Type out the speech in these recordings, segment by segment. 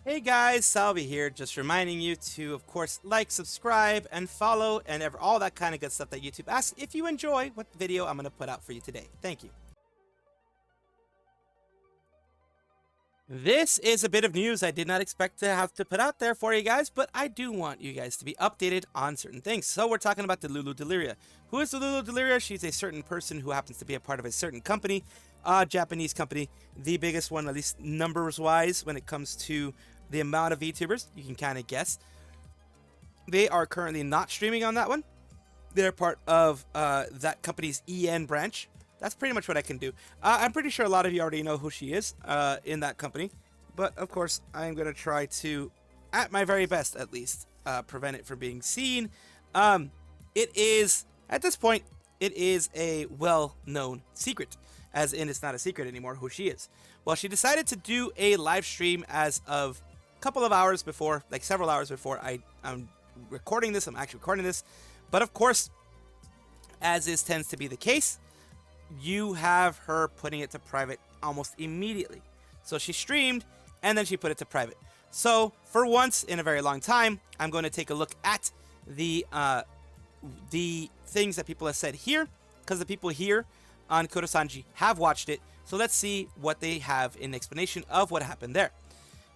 Hey guys, Salvi here, just reminding you to, of course, like, subscribe, and follow, and all that kind of good stuff that YouTube asks if you enjoy what video I'm going to put out for you today. Thank you. This is a bit of news I did not expect to have to put out there for you guys, but I do want you guys to be updated on certain things. So we're talking about Delulu Deliria. Who is Delulu Deliria? She's a certain person who happens to be a part of a certain company, a Japanese company, the biggest one, at least numbers-wise, when it comes to the amount of VTubers. You can kind of guess. They are currently not streaming on that one. They're part of that company's EN branch. That's pretty much what I can do. I'm pretty sure a lot of you already know who she is in that company. But, of course, I'm going to try to, at my very best at least, prevent it from being seen. It is, at this point, it is a well-known secret. As in, it's not a secret anymore who she is. Well, she decided to do a live stream as of a couple of hours before, like several hours before I'm recording this. I'm actually recording this. But, of course, as is tends to be the case, you have her putting it to private almost immediately. So she streamed, and then she put it to private. So, for once in a very long time, I'm going to take a look at the things that people have said here, because the people here on Kodosanji have watched it. So let's see what they have in explanation of what happened there.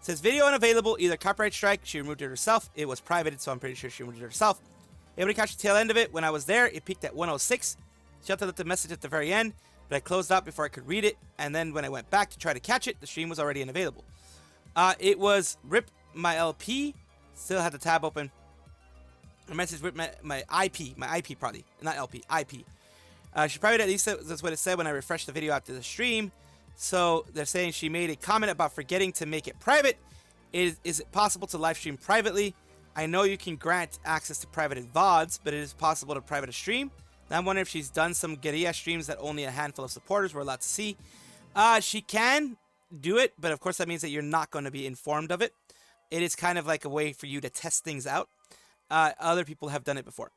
It says, video unavailable, either copyright strike, she removed it herself. It was privated, so I'm pretty sure she removed it herself. Able to catch the tail end of it. When I was there, it peaked at 106. She had to let the message at the very end, but I closed out before I could read it, and then when I went back to try to catch it, the stream was already unavailable. It was rip my LP, still had the tab open. The message ripped my IP probably, not LP, IP. She probably, at least that's what it said when I refreshed the video after the stream. So they're saying she made a comment about forgetting to make it private. Is it possible to live stream privately? I know you can grant access to private VODs, but it is possible to private a stream. Now I'm wondering if she's done some guerrilla streams that only a handful of supporters were allowed to see. She can do it, but of course that means that you're not going to be informed of it. It is kind of like a way for you to test things out. Other people have done it before.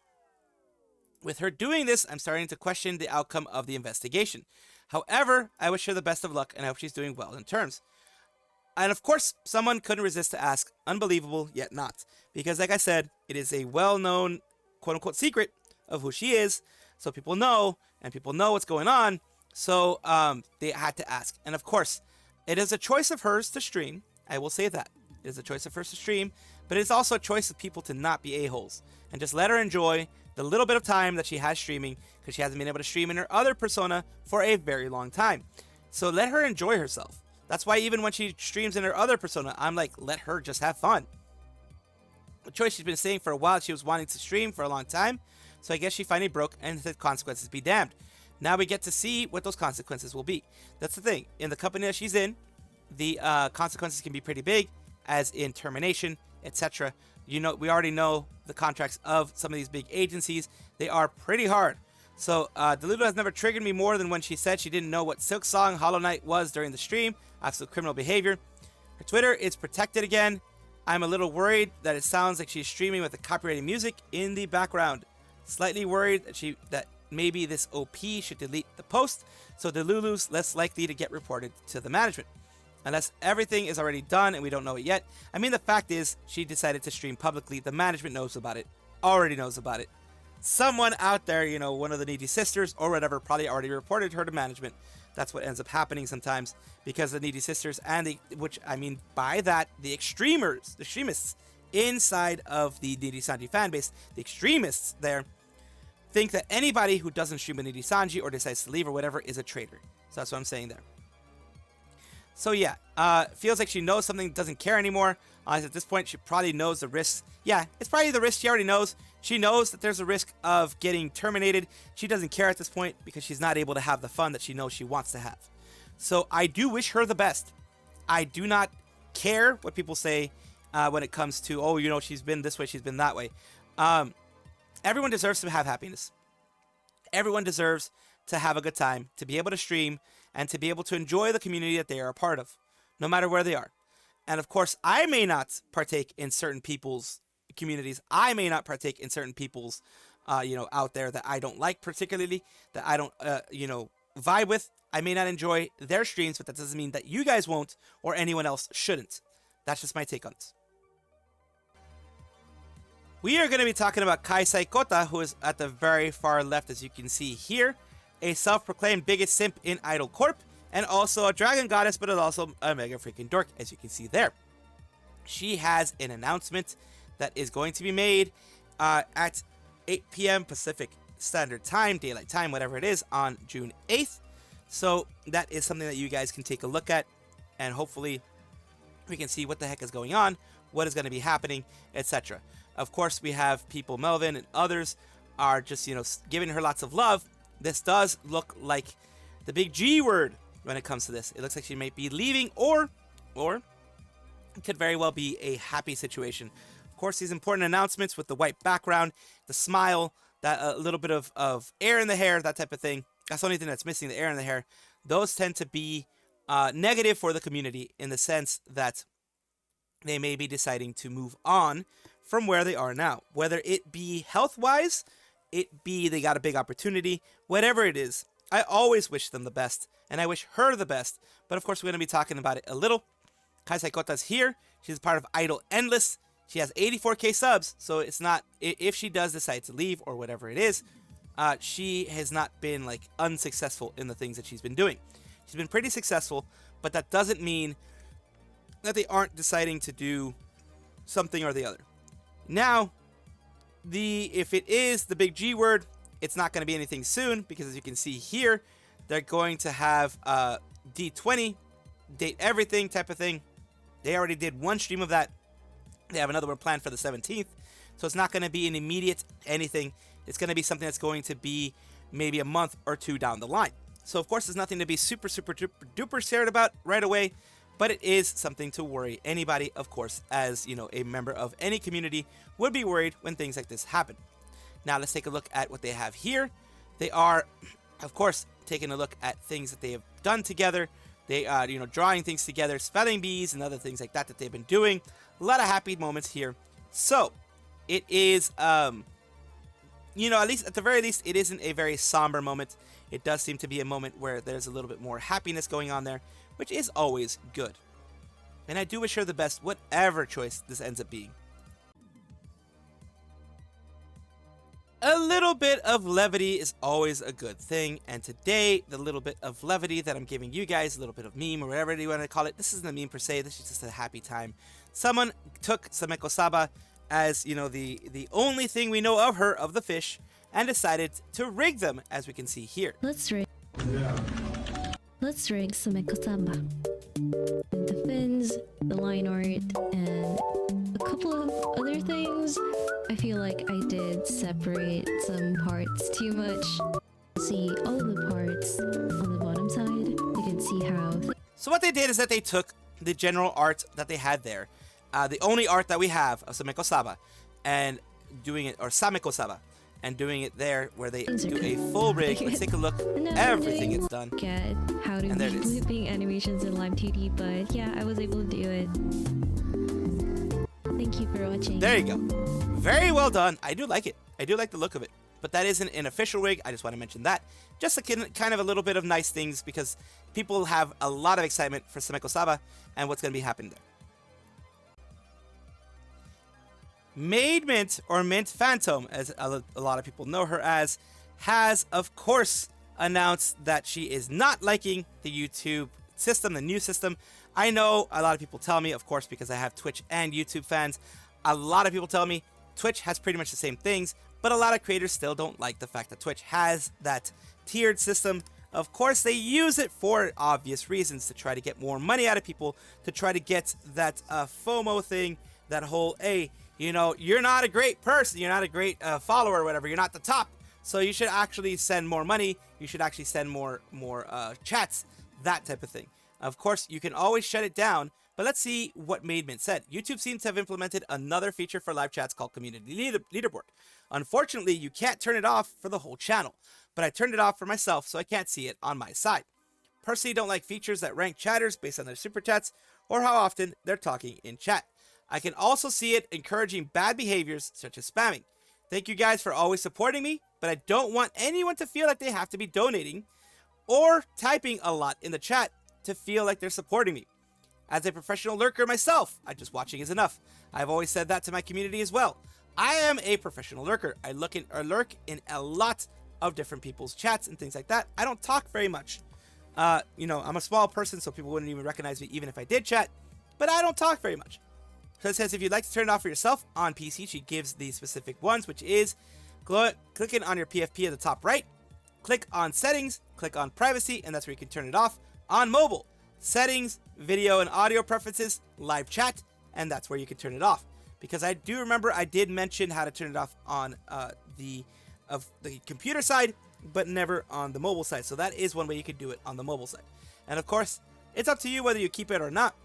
With her doing this, I'm starting to question the outcome of the investigation. However, I wish her the best of luck, and I hope she's doing well in terms. And of course, someone couldn't resist to ask, unbelievable, yet not. Because like I said, it is a well-known, quote-unquote, secret of who she is. So people know, and people know what's going on. So they had to ask. And of course, it is a choice of hers to stream. I will say that. It is a choice of hers to stream. But it's also a choice of people to not be a-holes. And just let her enjoy the little bit of time that she has streaming. Because she hasn't been able to stream in her other persona for a very long time. So let her enjoy herself. That's why even when she streams in her other persona, I'm like, let her just have fun. A choice she's been saying for a while. She was wanting to stream for a long time. So I guess she finally broke and said consequences be damned. Now we get to see what those consequences will be. That's the thing. In the company that she's in, the consequences can be pretty big, as in termination, etc. You know, we already know the contracts of some of these big agencies. They are pretty hard. So Delulu has never triggered me more than when she said she didn't know what Silk Song Hollow Knight was during the stream. Absolute criminal behavior. Her Twitter is protected again. I'm a little worried that it sounds like she's streaming with the copyrighted music in the background. Slightly worried that maybe this OP should delete the post, so Delulu's less likely to get reported to the management. Unless everything is already done and we don't know it yet. I mean, the fact is, she decided to stream publicly. The management knows about it. Already knows about it. Someone out there, you know, one of the Niji sisters or whatever, probably already reported her to management. That's what ends up happening sometimes, because the Niji sisters and which I mean by that, the extremists inside of the Nijisanji fanbase, the extremists there, think that anybody who doesn't stream a Nijisanji or decides to leave or whatever is a traitor. So that's what I'm saying there. So yeah, feels like she knows something, doesn't care anymore. At this point, she probably knows the risks. Yeah, it's probably the risk she already knows. She knows that there's a risk of getting terminated. She doesn't care at this point because she's not able to have the fun that she knows she wants to have. So I do wish her the best. I do not care what people say when it comes to, oh, you know, she's been this way, she's been that way. Everyone deserves to have happiness. Everyone deserves to have a good time, to be able to stream, and to be able to enjoy the community that they are a part of, no matter where they are. And of course, I may not partake in certain people's communities. I may not partake in certain people's out there that I don't like particularly, that I don't, vibe with. I may not enjoy their streams, but that doesn't mean that you guys won't or anyone else shouldn't. That's just my take on this. We are going to be talking about Kai Saikota, who is at the very far left, as you can see here. A self-proclaimed biggest simp in Idol Corp, and also a dragon goddess, but is also a mega freaking dork, as you can see there. She has an announcement that is going to be made at 8 p.m. Pacific Standard Time, Daylight Time, whatever it is, on June 8th. So that is something that you guys can take a look at, and hopefully we can see what the heck is going on, what is going to be happening, etc. Of course, we have people, Melvin and others, are just, giving her lots of love. This does look like the big G word when it comes to this. It looks like she might be leaving, or it could very well be a happy situation. Of course, these important announcements with the white background, the smile, that a little bit of air in the hair, that type of thing. That's the only thing that's missing, the air in the hair. Those tend to be negative for the community in the sense that they may be deciding to move on from where they are now. Whether it be health-wise, it be they got a big opportunity, whatever it is, I always wish them the best, and I wish her the best. But of course, we're going to be talking about it a little. Kai Saikota's here. She's part of Idol Endless. She has 84k subs, so it's not, if she does decide to leave or whatever it is, she has not been like unsuccessful in the things that she's been doing. She's been pretty successful, but that doesn't mean that they aren't deciding to do something or the other. Now, if it is the big G word, it's not going to be anything soon, because as you can see here, they're going to have D20, date everything type of thing. They already did one stream of that. They have another one planned for the 17th. So it's not going to be an immediate anything. It's going to be something that's going to be maybe a month or two down the line. So of course, there's nothing to be super duper scared about right away. But it is something to worry anybody, of course, as a member of any community would be worried when things like this happen. Now let's take a look at what they have here. They are, of course, taking a look at things that they have done together. They are, drawing things together, spelling bees and other things like that they've been doing. A lot of happy moments here. So it is, at the very least, it isn't a very somber moment. It does seem to be a moment where there's a little bit more happiness going on there, which is always good. And I do wish her the best, whatever choice this ends up being. A little bit of levity is always a good thing, and today, the little bit of levity that I'm giving you guys, a little bit of meme or whatever you want to call it, this isn't a meme per se, this is just a happy time. Someone took Saba as, the only thing we know of her, of the fish, and decided to rig them, as we can see here. Let's rig Saba. The fins, the line art, and a couple of other things. I feel like I did separate some parts too much. See all the parts on the bottom side. You can see how. So what they did is that they took the general art that they had there, the only art that we have of Saba, and doing it, or Saba, and doing it there where they do a full rig. Let's take a look. Everything is done. Get how to make looping animations in Live 2D, but yeah, I was able to do it. Thank you for watching. There you go. Very well done. I do like it. I do like the look of it. But that isn't an official rig. I just want to mention that. Just kind of a little bit of nice things, because people have a lot of excitement for Saba and what's going to be happening there. Maid Mint, or Mint Phantom, as a lot of people know her as, has, of course, announced that she is not liking the YouTube system, the new system. I know a lot of people tell me, of course, because I have Twitch and YouTube fans, a lot of people tell me Twitch has pretty much the same things, but a lot of creators still don't like the fact that Twitch has that tiered system. Of course, they use it for obvious reasons, to try to get more money out of people, to try to get that FOMO thing, that whole, hey, you're not a great person, you're not a great follower or whatever, you're not the top, so you should actually send more money, you should actually send more chats, that type of thing. Of course, you can always shut it down, but let's see what Maid Mint said. YouTube seems to have implemented another feature for live chats called Community Leaderboard. Unfortunately, you can't turn it off for the whole channel, but I turned it off for myself so I can't see it on my side. Personally, don't like features that rank chatters based on their super chats or how often they're talking in chat. I can also see it encouraging bad behaviors such as spamming. Thank you guys for always supporting me, but I don't want anyone to feel like they have to be donating or typing a lot in the chat to feel like they're supporting me. As a professional lurker myself, just watching is enough. I've always said that to my community as well. I am a professional lurker. I lurk in a lot of different people's chats and things like that. I don't talk very much. You know, I'm a small person, so people wouldn't even recognize me even if I did chat, but I don't talk very much. So it says if you'd like to turn it off for yourself on PC, she gives the specific ones, which is clicking on your PFP at the top right, click on settings, click on privacy, and that's where you can turn it off. On mobile, settings, video and audio preferences, live chat, and that's where you can turn it off. Because I do remember I did mention how to turn it off on the computer side, but never on the mobile side. So that is one way you could do it on the mobile side. And of course, it's up to you whether you keep it or not.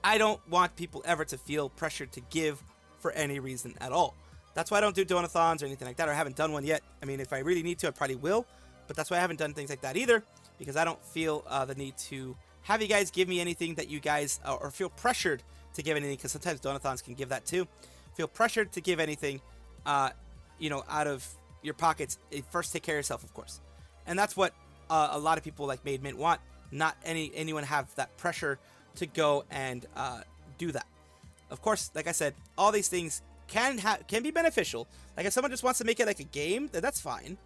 I don't want people ever to feel pressured to give for any reason at all. That's why I don't do donathons or anything like that, or I haven't done one yet. I mean, if I really need to, I probably will, but that's why I haven't done things like that either, because I don't feel the need to have you guys give me anything that you guys, or feel pressured to give anything, because sometimes donathons can give that too. Feel pressured to give anything, you know, out of your pockets. First, take care of yourself, of course. And that's what a lot of people like Maid Mint want. Not anyone have that pressure to go and do that. Of course, like I said, all these things can be beneficial. Like if someone just wants to make it like a game, then that's fine.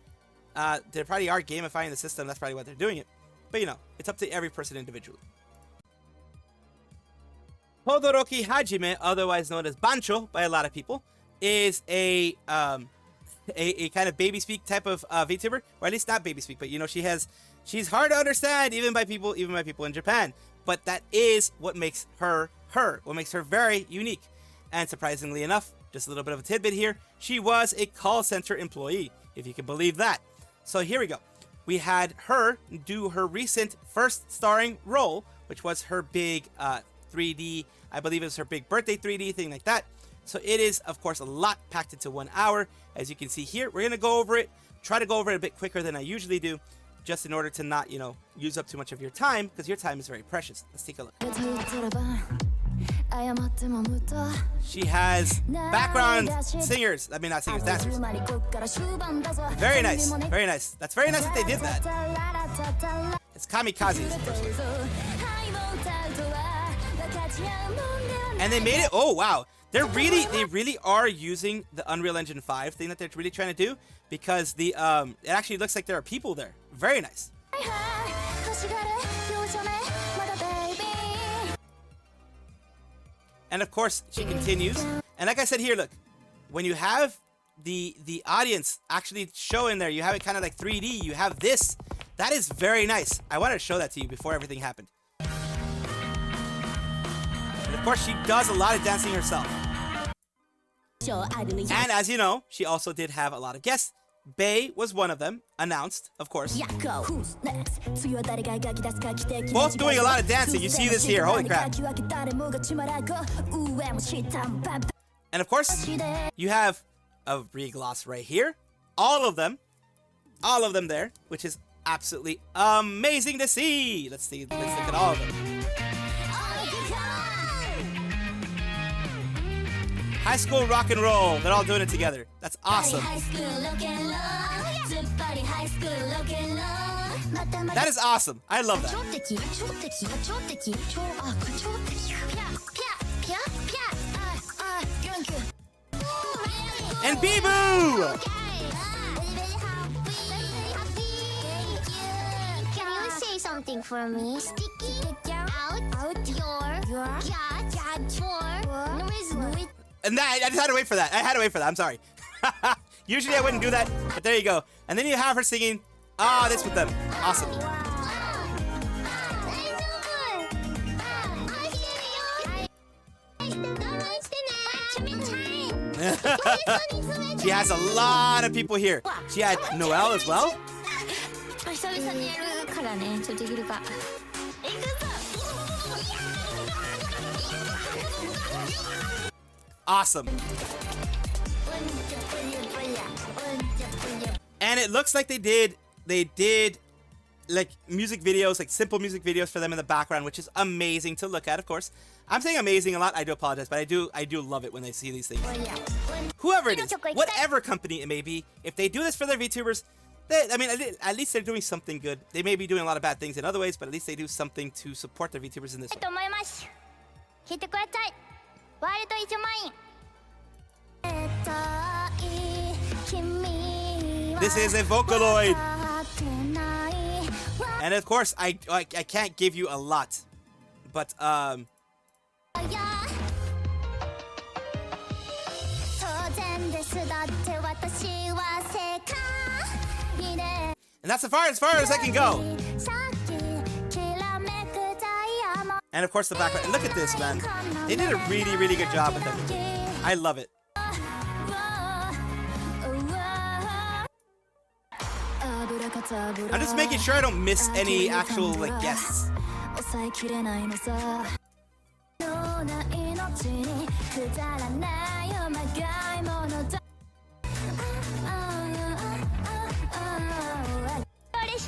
They probably are gamifying the system. That's probably why they're doing it. But you know, it's up to every person individually. Hodoroki Hajime, otherwise known as Bancho by a lot of people, is a kind of baby speak type of VTuber, or at least not baby speak, but you know, she's hard to understand even by people in Japan. But that is what makes her her, what makes her very unique. And surprisingly enough, just a little bit of a tidbit here, she was a call center employee, if you can believe that. So here we go. We had her do her recent first starring role, which was her big 3D, I believe it was her big birthday 3D thing like that. So it is, of course, a lot packed into 1 hour. As you can see here, we're going to go over it, try to go over it a bit quicker than I usually do, just in order to not, you know, use up too much of your time, because your time is very precious. Let's take a look. She has background singers. I mean, not singers, dancers. Very nice. Very nice. That's very nice that they did that. It's Kamikaze. And they made it. Oh, wow. They really are using the Unreal Engine 5 thing that they're really trying to do, because the it actually looks like there are people there. Very nice. And of course, she continues. And like I said here, look, when you have the audience actually show in there, you have it kind of like 3D, you have this. That is very nice. I wanted to show that to you before everything happened. And of course, she does a lot of dancing herself. And as you know, she also did have a lot of guests. Bae was one of them, announced, of course. Both doing a lot of dancing. You see this here. Holy crap. And of course, you have a ReGLOSS right here. All of them there, which is absolutely amazing to see. Let's look at all of them. High school rock and roll. They're all doing it together. That's awesome. That is awesome. I love that. And Bibu! Can you say something for me? Stick out your And that, I just had to wait for that. I'm sorry. Usually I wouldn't do that, but there you go. And then you have her singing this with them. Awesome. She has a lot of people here. She had Noelle as well. Awesome. And it looks like they did like music videos, like simple music videos for them in the background, which is amazing to look at. Of course, I'm saying amazing a lot. I do apologize, but I do love it when I see these things. Whoever it is, whatever company it may be, if they do this for their VTubers, I mean, at least they're doing something good. They may be doing a lot of bad things in other ways, but at least they do something to support their VTubers in this way. This is a Vocaloid. And of course, I can't give you a lot, but And that's as far as I can go. And of course the background. And look at this, man. They did a really, really good job with everything. I love it. I'm just making sure I don't miss any actual like guests.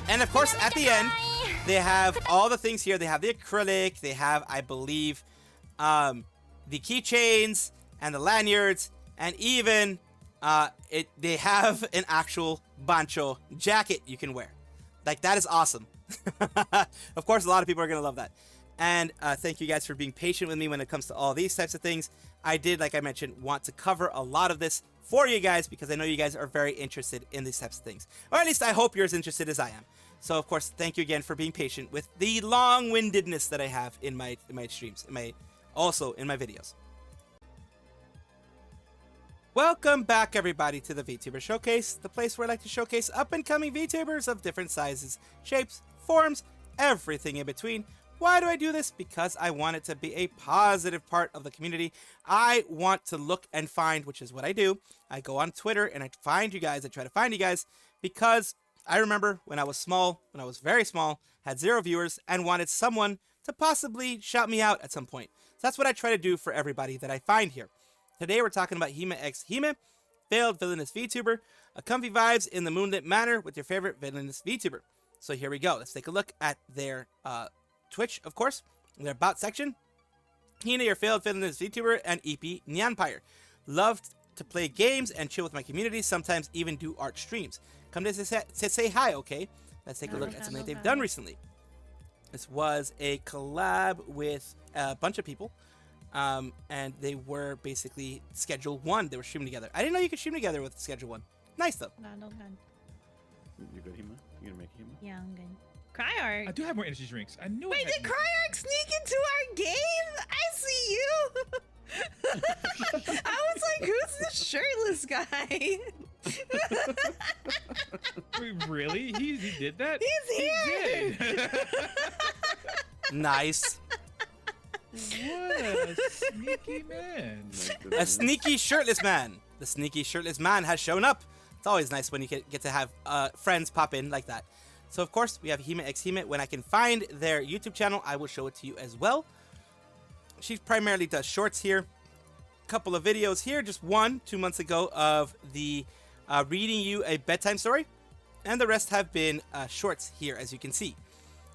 And of course, at the end, they have all the things here. They have the acrylic. They have, I believe, the keychains and the lanyards, and even they have an actual bancho jacket you can wear. Like, that is awesome. Of course, a lot of people are gonna love that. And thank you guys for being patient with me when it comes to all these types of things. I did, like I mentioned, want to cover a lot of this for you guys because I know you guys are very interested in these types of things. Or at least I hope you're as interested as I am. So, of course, thank you again for being patient with the long-windedness that I have in my streams, also in my videos. Welcome back, everybody, to the VTuber Showcase, the place where I like to showcase up-and-coming VTubers of different sizes, shapes, forms, everything in between. Why do I do this? Because I want it to be a positive part of the community. I want to look and find, which is what I do. I go on Twitter and I find you guys. I try to find you guys because I remember when I was small, when I was very small, had 0 viewers and wanted someone to possibly shout me out at some point. So that's what I try to do for everybody that I find here. Today we're talking about HIMAxHIME, failed villainous VTuber, a comfy vibes in the moonlit manner with your favorite villainous VTuber. So here we go. Let's take a look at their Twitch, of course, their about section. Hina, your failed villainous VTuber, and EP Nyanpire. Loved to play games and chill with my community, sometimes even do art streams. Come to say hi, okay? Let's take a look at something they've done recently. This was a collab with a bunch of people. And they were basically Schedule 1. They were streaming together. I didn't know you could stream together with Schedule 1. Nice, though. No, no, no. You good, Hima? You gonna make Hima? Yeah, I'm good. Cryark. I do have more energy drinks. I knew. Wait, did Cryark sneak into our game? I see you. I was like, who's this shirtless guy? Wait, really? He did that? He's here. He did. Nice. What a sneaky man. A sneaky shirtless man. The sneaky shirtless man has shown up. It's always nice when you get to have friends pop in like that. So, of course, we have HIMAxHIME. When I can find their YouTube channel, I will show it to you as well. She primarily does shorts here. A couple of videos here. Just 2 months ago of the reading you a bedtime story. And the rest have been shorts here, as you can see.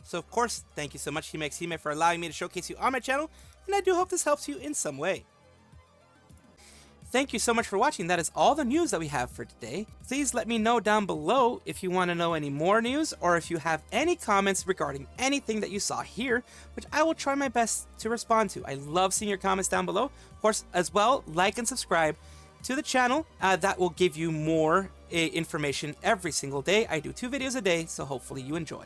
So, of course, thank you so much, HIMAxHIME, for allowing me to showcase you on my channel. And I do hope this helps you in some way. Thank you so much for watching. That is all the news that we have for today. Please let me know down below if you want to know any more news or if you have any comments regarding anything that you saw here, which I will try my best to respond to. I love seeing your comments down below. Of course, as well, like and subscribe to the channel. That will give you more information every single day. I do 2 videos a day, so hopefully you enjoy.